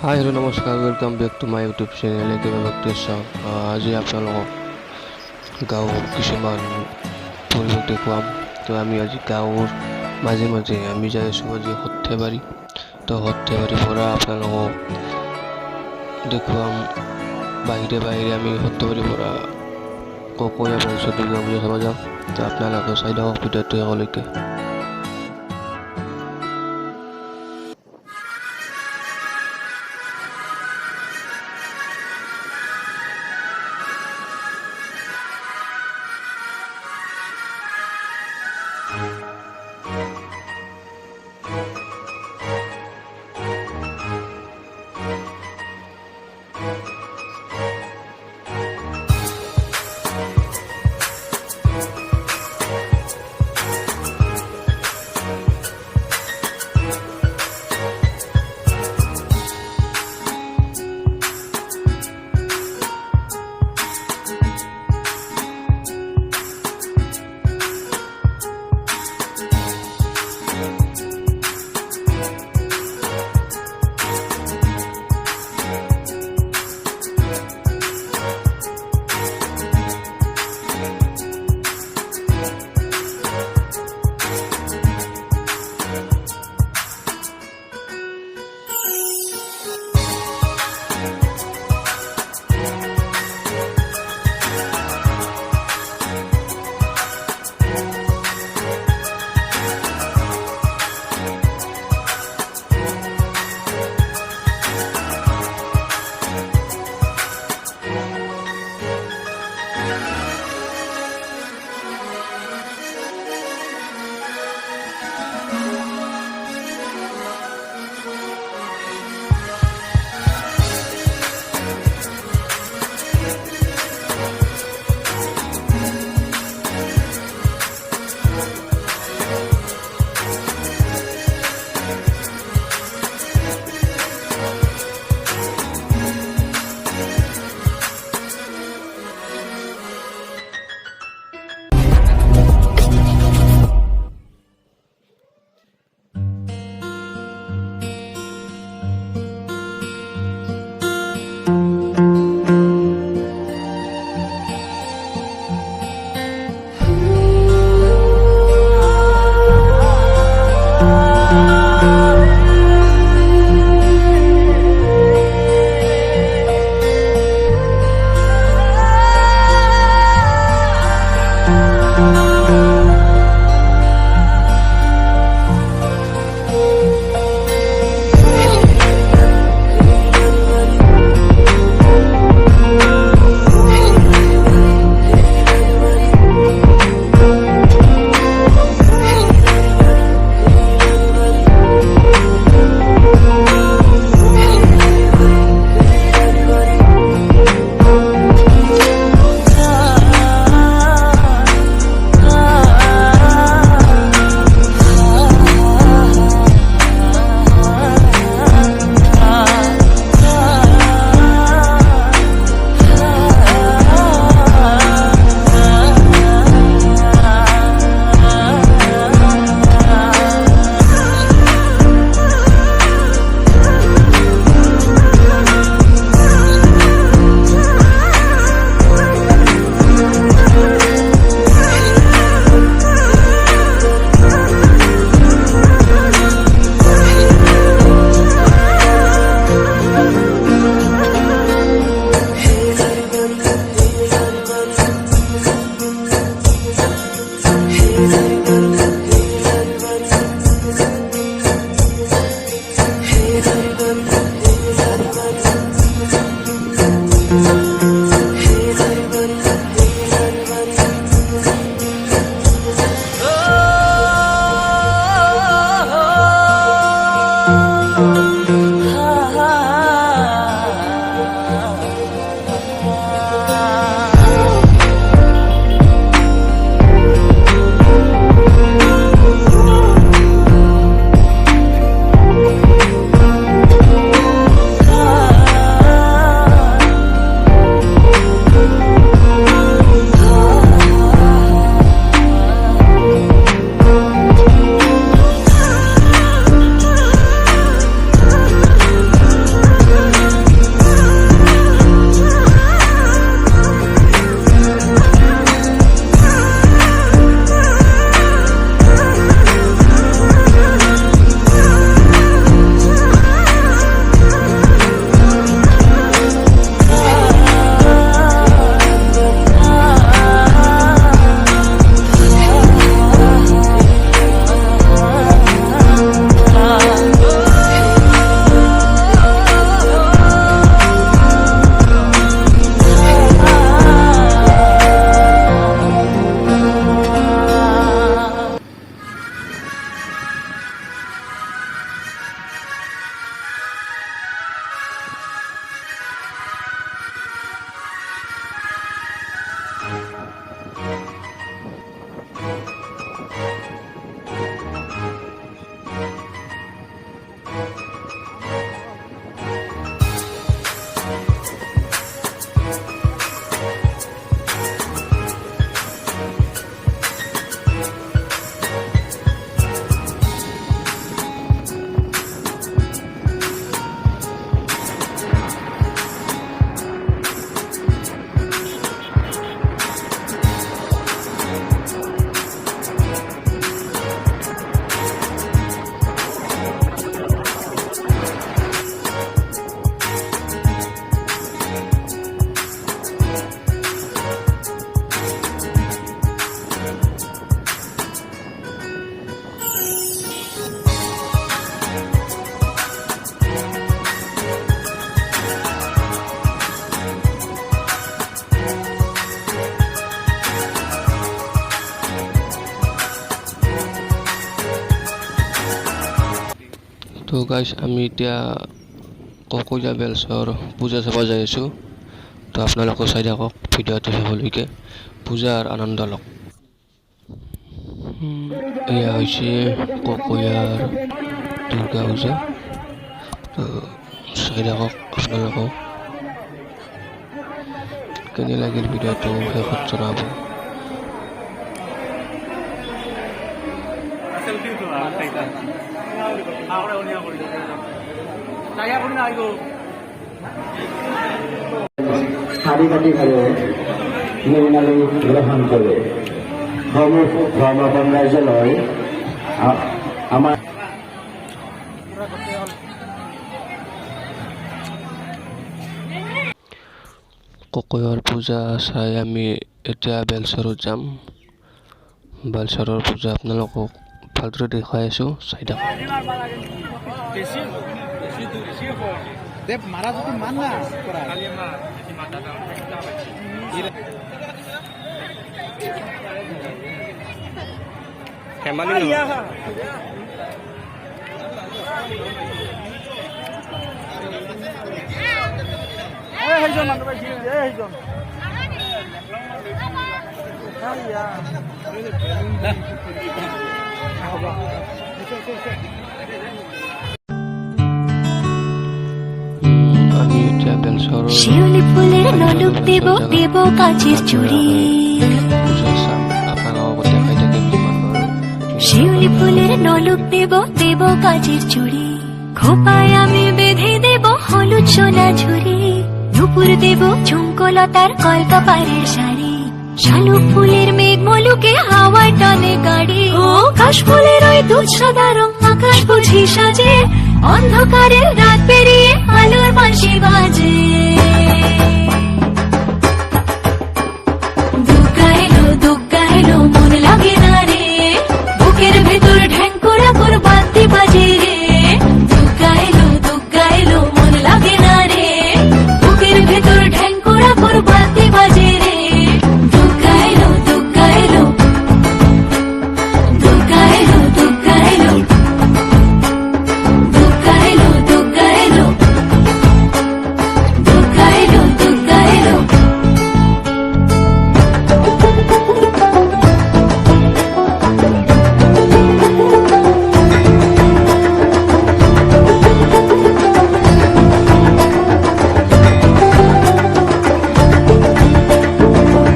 Hi hello' নমস্কাৰ welcome back to my YouTube channel akbabacreation। আজি আপোনালোকক গাঁৱৰ কিছুমান পৰিৱেশ দেখুৱাম। তো আমি আজি গাঁৱৰ মাজে মাজে আমি যাই আছোঁ আজি সৰ্থেবাৰী। তো সৰ্থেবাৰীৰ পৰা আপোনালোকক দেখুৱাম বাহিৰে বাহিৰে আমি সৰ্থেবাৰীৰ পৰা ককৈয়া ব্ৰাঞ্চত দুৰ্গা পূজা চাব যাম। তো আপোনালোকে চাই থাকক ভিডিঅ'টো শেষলৈকে। তো গাইজ আমি এতিয়া ককৈয়া বেলছৰ পূজা চাব যাই আছোঁ। তো আপোনালোকে চাই থাকক ভিডিঅ'টো শেষলৈকে, পূজাৰ আনন্দ লওক। এয়া হৈছে ককৈয়াৰ দুৰ্গা পূজা। তো চাই থাকক আপোনালোকেও, কেনে লাগিল ভিডিঅ'টো শেষত জনাব। শাৰীপাতিভাৱে নিৰ্মালী গ্ৰহণ কৰে। ধৰ্ম সাম্ৰাজ্যলৈ আমাৰ ককৈয়াৰ পূজা চাই আমি এতিয়া বেলচৰত যাম। বেলচৰৰ পূজা আপোনালোকক ভালদৰে দেখুৱাই আছোঁ, চাই থাকক। আমি এতিয়া বেলচৰৰ শিউলি ফুলের নলুক দেব দেব কাচের চুড়ি, পূজা চাম, আপোনালোকক দেখাই থাকিম যিমান পাৰোঁ। শিউলি ফুলের নলুক দেব দেব কাচের চুড়ি, খোপায় আমি বেঁধে দেব হলুদ সোনা ঝুড়ি, দুপুর দেব ঝুমকলতার কলকাপাড়ের শাড়ি, শালুক ফুলের মেঘ মলুকে হাওয়ার টানে গাড়ি, ও কাশ ফুলের ওই দুধ সাদা রং আকাশ বুঝি সাজে, অন্ধকারের রাত পেরিয়ে আলোর বাঁশি বাজে। দুগ্গা এলো মন লাগে না রে, বুকের ভেতর ঢ্যাঙ্কুরা পর বাতি বাজে রে। দুগ্গা এলো মন লাগে না রে, বুকের ভেতর ঢ্যাঙ্কুরা পর বাতি বাজে রে। দুগ্গা এলো দুগ্গা এলো দুগ্গা এলো দুগ্গা এলো দুগ্গা এলো দুগ্গা এলো দুগ্গা এলো দুগ্গা এলো।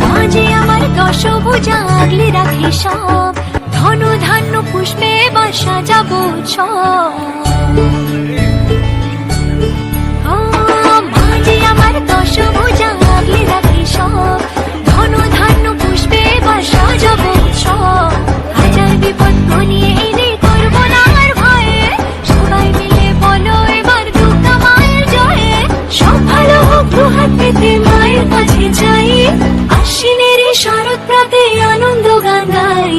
মাঝে আমার দশভুজা আগলে রাখে সব, ধন ধান্য পুষ্পে এবার সাজাবো উৎসব। ও, মাঝে আমার দশভুজা আগলে রাখে সব, ধন ধান্য পুষ্পে এবার সাজাবো উৎসব। হাজার বিপদ ঘনিয়ে এনে করবো না আর ভয়ে, সবাই মিলে বলো এবার দুর্গা মায়ের জয়ে। সব ভালো হোক দুহাত পেতে মায়ের কাছে যাই, আশ্বিনের এই শরৎ প্রাতে আনন্দ গান গাই।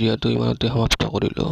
ভিডিঅ'টো ইমানতে সমাপ্ত কৰিলোঁ।